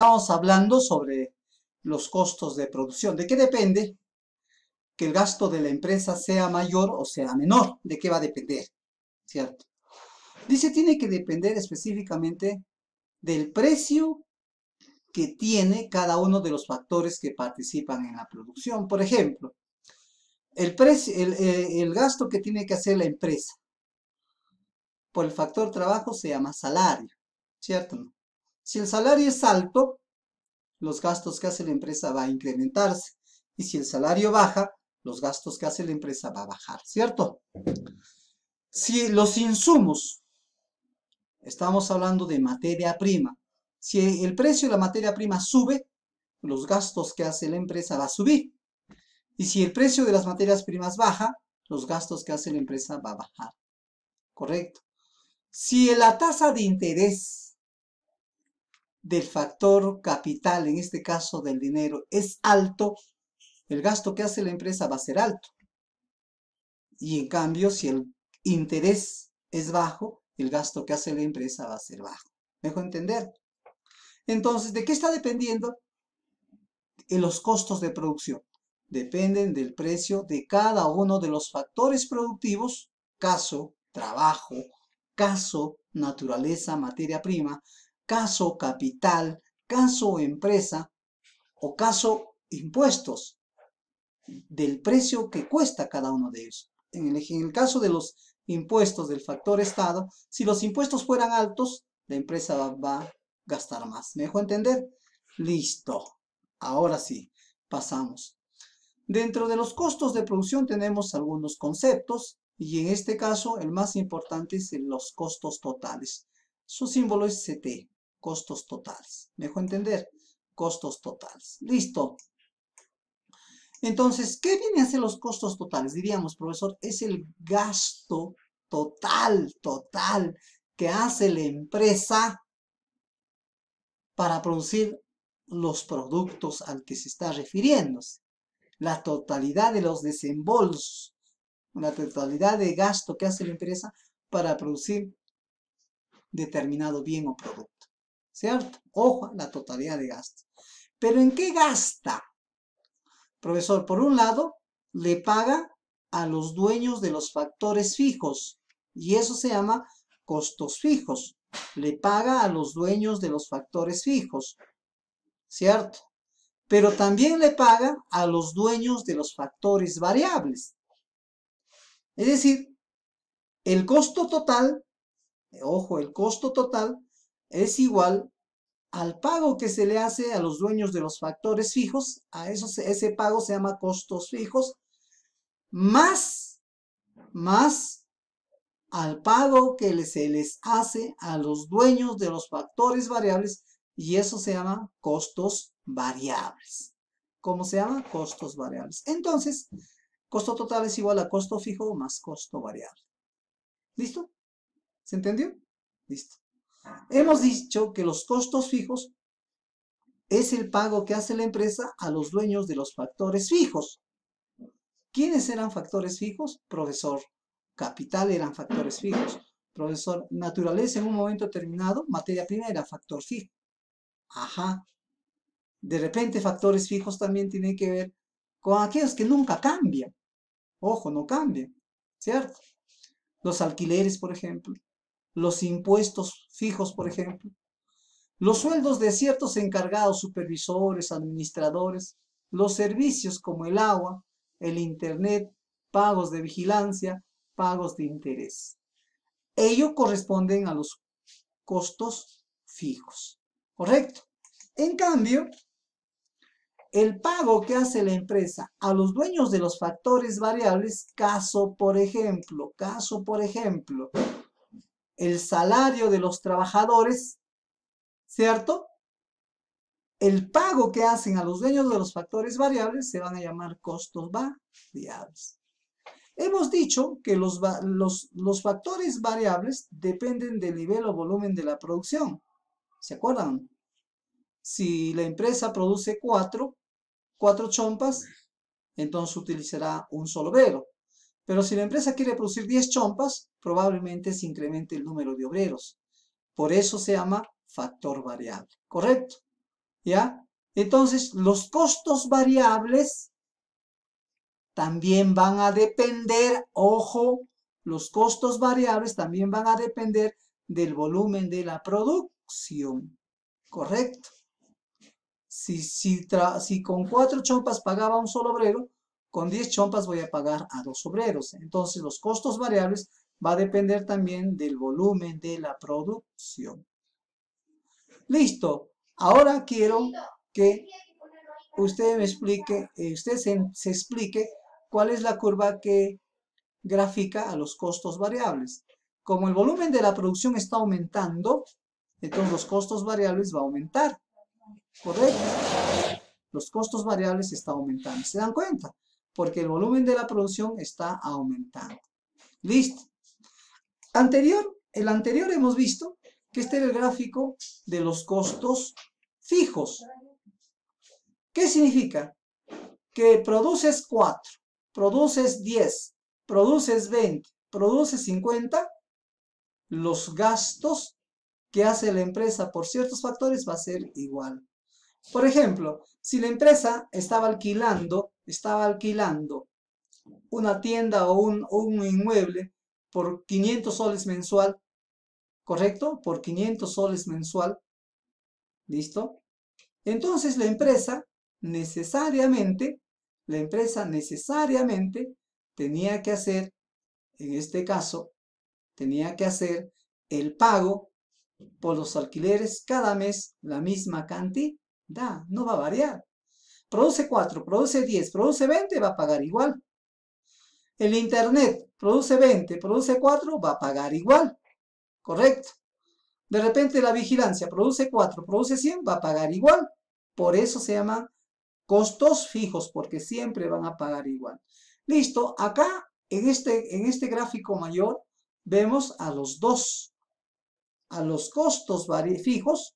Estamos hablando sobre los costos de producción. ¿De qué depende que el gasto de la empresa sea mayor o sea menor? ¿De qué va a depender? ¿Cierto? Dice, tiene que depender específicamente del precio que tiene cada uno de los factores que participan en la producción. Por ejemplo, el gasto que tiene que hacer la empresa por el factor trabajo se llama salario, ¿cierto? Si el salario es alto, los gastos que hace la empresa va a incrementarse. Y si el salario baja, los gastos que hace la empresa va a bajar, ¿cierto? Si los insumos, estamos hablando de materia prima, si el precio de la materia prima sube, los gastos que hace la empresa va a subir. Y si el precio de las materias primas baja, los gastos que hace la empresa va a bajar. ¿Correcto? Si la tasa de interés del factor capital, en este caso del dinero, es alto, el gasto que hace la empresa va a ser alto. Y en cambio, si el interés es bajo, el gasto que hace la empresa va a ser bajo. ¿Me dejo entender? Entonces, ¿de qué está dependiendo? En los costos de producción. Dependen del precio de cada uno de los factores productivos, caso trabajo, caso naturaleza, materia prima, caso capital, caso empresa o caso impuestos, del precio que cuesta cada uno de ellos. En el caso de los impuestos del factor Estado, si los impuestos fueran altos, la empresa va a gastar más. ¿Me dejo entender? Listo. Ahora sí, pasamos. Dentro de los costos de producción tenemos algunos conceptos y en este caso el más importante es los costos totales. Su símbolo es CT, costos totales. ¿Me dejo entender? Costos totales. Listo. Entonces, ¿qué vienen a ser los costos totales? Diríamos, profesor, es el gasto total que hace la empresa para producir los productos al que se está refiriéndose. La totalidad de los desembolsos, la totalidad de gasto que hace la empresa para producir determinado bien o producto. ¿Cierto? Ojo, la totalidad de gasto. ¿Pero en qué gasta? Profesor, por un lado, le paga a los dueños de los factores fijos y eso se llama costos fijos. Le paga a los dueños de los factores fijos, ¿cierto? Pero también le paga a los dueños de los factores variables. Es decir, el costo total, ojo, el costo total es igual al pago que se le hace a los dueños de los factores fijos, ese pago se llama costos fijos, más al pago que se les hace a los dueños de los factores variables, y eso se llama costos variables. ¿Cómo se llama? Costos variables. Entonces, costo total es igual a costo fijo más costo variable. ¿Listo? ¿Se entendió? Listo. Hemos dicho que los costos fijos es el pago que hace la empresa a los dueños de los factores fijos. ¿Quiénes eran factores fijos? Profesor. Capital eran factores fijos. Profesor, naturaleza en un momento determinado, materia prima era factor fijo. Ajá. De repente factores fijos también tienen que ver con aquellos que nunca cambian. Ojo, no cambian, ¿cierto? Los alquileres, por ejemplo. Los impuestos fijos, por ejemplo. Los sueldos de ciertos encargados, supervisores, administradores. Los servicios como el agua, el internet, pagos de vigilancia, pagos de interés. Ellos corresponden a los costos fijos, ¿correcto? En cambio, el pago que hace la empresa a los dueños de los factores variables, caso por ejemplo, el salario de los trabajadores, ¿cierto? El pago que hacen a los dueños de los factores variables se van a llamar costos variables. Hemos dicho que los factores variables dependen del nivel o volumen de la producción. ¿Se acuerdan? Si la empresa produce cuatro chompas, entonces utilizará un solo obrero. Pero si la empresa quiere producir 10 chompas, probablemente se incremente el número de obreros. Por eso se llama factor variable. ¿Correcto? ¿ya? Entonces, los costos variables también van a depender, ojo, los costos variables también van a depender del volumen de la producción, ¿correcto? Si con 4 chompas pagaba un solo obrero, con 10 chompas voy a pagar a 2 obreros. Entonces los costos variables va a depender también del volumen de la producción. Listo. Ahora quiero que usted me explique, se explique cuál es la curva que grafica a los costos variables. Como el volumen de la producción está aumentando, entonces los costos variables va a aumentar. ¿Correcto? Los costos variables están aumentando. ¿Se dan cuenta? Porque el volumen de la producción está aumentando. Listo. El anterior hemos visto que este era el gráfico de los costos fijos. ¿Qué significa? Que produces 4, produces 10, produces 20, produces 50, los gastos que hace la empresa por ciertos factores va a ser igual. Por ejemplo, si la empresa estaba alquilando una tienda o un inmueble por 500 soles mensual, ¿correcto? Por 500 soles mensual, ¿listo? Entonces la empresa necesariamente tenía que hacer, en este caso, tenía que hacer el pago por los alquileres cada mes la misma cantidad, no va a variar. Produce 4, produce 10, produce 20, va a pagar igual. El internet produce 20, produce 4, va a pagar igual. Correcto. De repente la vigilancia produce 4, produce 100, va a pagar igual. Por eso se llaman costos fijos, porque siempre van a pagar igual. Listo. Acá, en este gráfico mayor, vemos a los dos. A los costos fijos,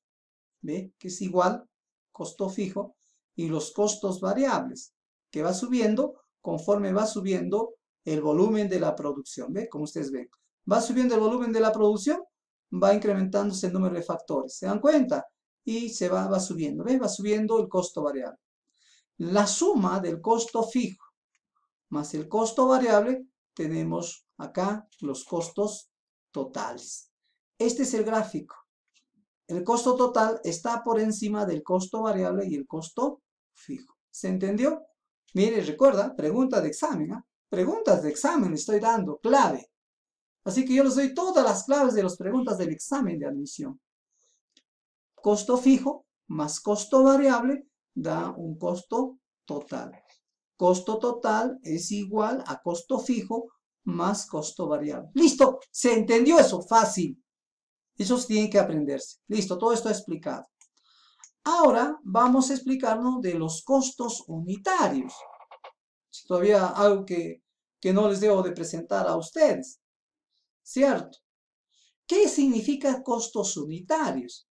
¿ve? Que es igual, costo fijo, y los costos variables, que va subiendo conforme va subiendo el volumen de la producción, ¿ve? Como ustedes ven, va subiendo el volumen de la producción, va incrementándose el número de factores, ¿se dan cuenta? Y va subiendo, ¿ve? Va subiendo el costo variable. La suma del costo fijo más el costo variable, tenemos acá los costos totales. Este es el gráfico. El costo total está por encima del costo variable y el costo fijo. ¿Se entendió? Mire, recuerda, pregunta de examen. ¿eh? Preguntas de examen estoy dando, clave. Así que yo les doy todas las claves de las preguntas del examen de admisión. Costo fijo más costo variable da un costo total. Costo total es igual a costo fijo más costo variable. ¡Listo! ¿Se entendió eso? Fácil. Eso tiene que aprenderse. Listo, todo esto explicado. Ahora vamos a explicarnos de los costos unitarios. Todavía algo que no les debo de presentar a ustedes. ¿Cierto? ¿Qué significa costos unitarios?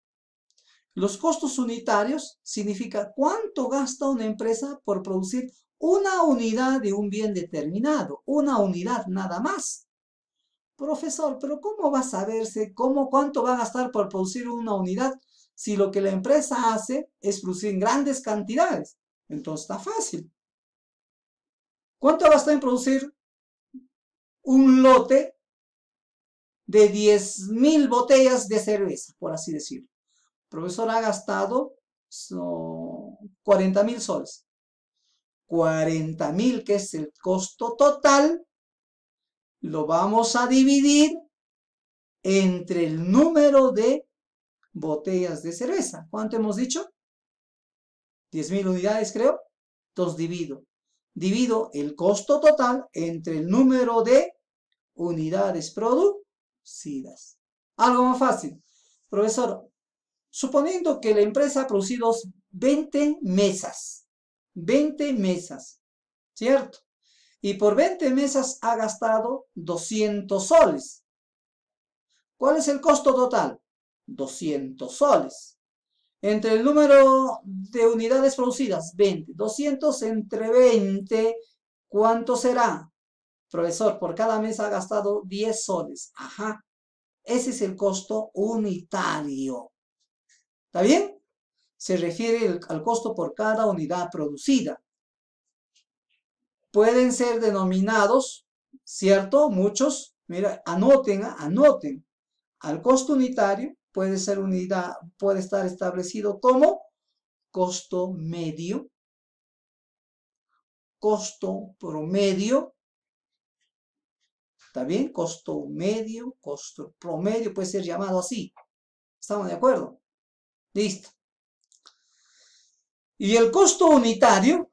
Los costos unitarios significa cuánto gasta una empresa por producir una unidad de un bien determinado, una unidad nada más. Profesor, pero ¿cómo va a saberse cuánto va a gastar por producir una unidad si lo que la empresa hace es producir en grandes cantidades? Entonces está fácil. ¿Cuánto gasta en producir un lote de 10.000 botellas de cerveza, por así decirlo? El profesor ha gastado 40.000 soles. 40.000, que es el costo total, lo vamos a dividir entre el número de botellas de cerveza. ¿Cuánto hemos dicho? 10.000 unidades, creo. Entonces divido el costo total entre el número de unidades producidas. Algo más fácil. Profesor, suponiendo que la empresa ha producido 20 mesas. 20 mesas, ¿cierto? Y por 20 mesas ha gastado 200 soles. ¿Cuál es el costo total? 200 soles. Entre el número de unidades producidas, 20. 200 entre 20, ¿cuánto será? Profesor, por cada mes ha gastado 10 soles. Ajá. Ese es el costo unitario. ¿Está bien? se refiere al costo por cada unidad producida. Pueden ser denominados, ¿cierto? Muchos, mira, anoten, anoten. Al costo unitario puede estar establecido como costo medio, costo promedio, ¿está bien? Costo medio, costo promedio, puede ser llamado así. ¿Estamos de acuerdo? Listo. ¿Y el costo unitario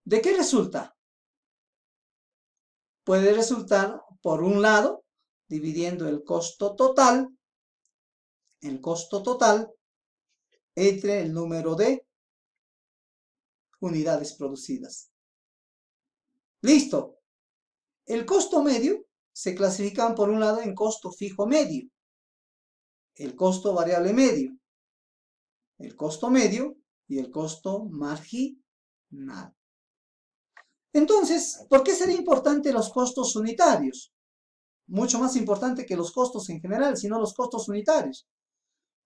de qué resulta? Puede resultar, por un lado, dividiendo el costo total entre el número de unidades producidas. Listo. El costo medio se clasifican por un lado en costo fijo medio, el costo variable medio, el costo medio y el costo marginal. Entonces, ¿por qué sería importante los costos unitarios? Mucho más importante que los costos en general, sino los costos unitarios.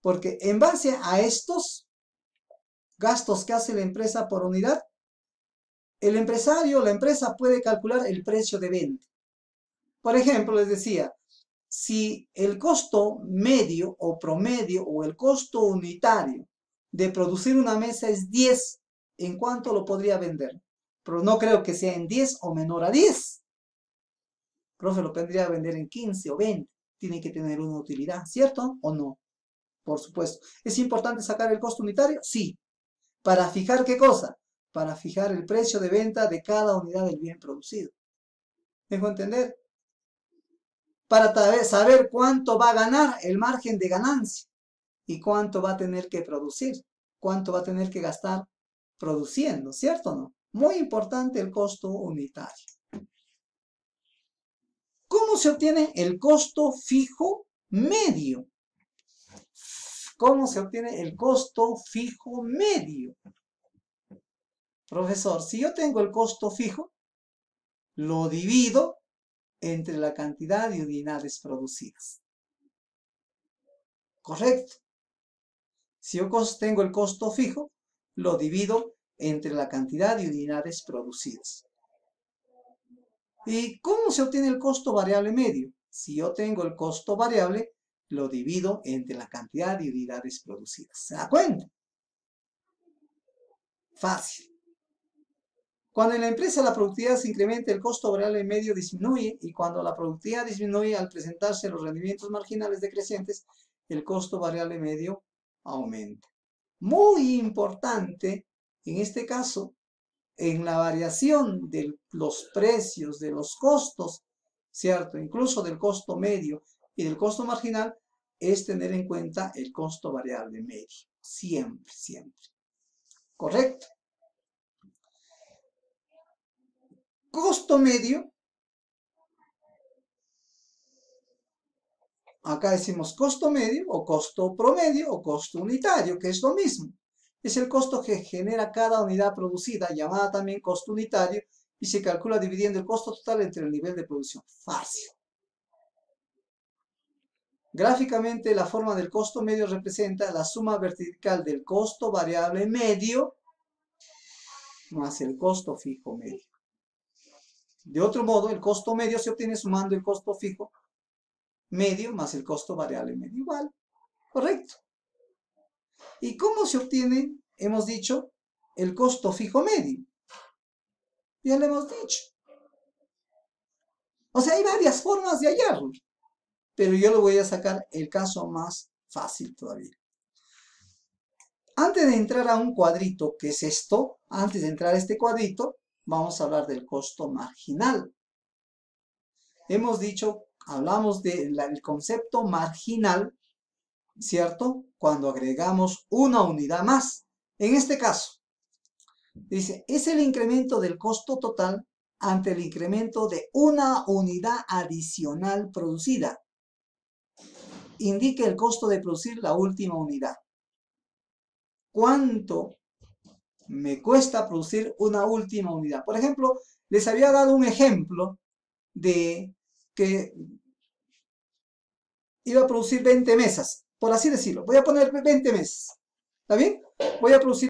Porque en base a estos gastos que hace la empresa por unidad, el empresario o la empresa puede calcular el precio de venta. Por ejemplo, les decía, si el costo medio o promedio o el costo unitario de producir una mesa es 10, ¿en cuánto lo podría vender? Pero no creo que sea en 10 o menor a 10. Profe, lo podría vender en 15 o 20. Tiene que tener una utilidad, ¿cierto o no? Por supuesto. ¿Es importante sacar el costo unitario? Sí. ¿Para fijar qué cosa? Para fijar el precio de venta de cada unidad del bien producido. ¿Me dejo entender? Para saber cuánto va a ganar el margen de ganancia y cuánto va a tener que producir, cuánto va a tener que gastar produciendo, ¿cierto o no? Muy importante el costo unitario. ¿Cómo se obtiene el costo fijo medio? ¿Cómo se obtiene el costo fijo medio? Profesor, si yo tengo el costo fijo, lo divido entre la cantidad de unidades producidas. ¿Correcto? Si yo tengo el costo fijo, lo divido entre la cantidad de unidades producidas. ¿Y cómo se obtiene el costo variable medio? Si yo tengo el costo variable, lo divido entre la cantidad de unidades producidas. ¿Se da cuenta? Fácil. Cuando en la empresa la productividad se incrementa, el costo variable medio disminuye, y cuando la productividad disminuye al presentarse los rendimientos marginales decrecientes, el costo variable medio aumenta. Muy importante, en este caso, en la variación de los precios, de los costos, ¿cierto? Incluso del costo medio y del costo marginal, es tener en cuenta el costo variable medio. Siempre, siempre. ¿Correcto? Costo medio. Acá decimos costo medio o costo promedio o costo unitario, que es lo mismo. Es el costo que genera cada unidad producida, llamada también costo unitario, y se calcula dividiendo el costo total entre el nivel de producción. Fácil. Gráficamente, la forma del costo medio representa la suma vertical del costo variable medio más el costo fijo medio. De otro modo, el costo medio se obtiene sumando el costo fijo medio más el costo variable medio. Igual, ¿correcto? ¿Y cómo se obtiene, hemos dicho, el costo fijo medio? Ya lo hemos dicho. O sea, hay varias formas de hallarlo, pero yo lo voy a sacar el caso más fácil todavía. Antes de entrar a un cuadrito, que es esto, antes de entrar a este cuadrito, vamos a hablar del costo marginal. Hemos dicho, hablamos del concepto marginal, ¿cierto? Cuando agregamos una unidad más. En este caso, dice, es el incremento del costo total ante el incremento de una unidad adicional producida. Indica el costo de producir la última unidad. ¿Cuánto me cuesta producir una última unidad? Por ejemplo, les había dado un ejemplo de que iba a producir 20 mesas, por así decirlo. Voy a poner 20 mesas. ¿Está bien? Voy a producir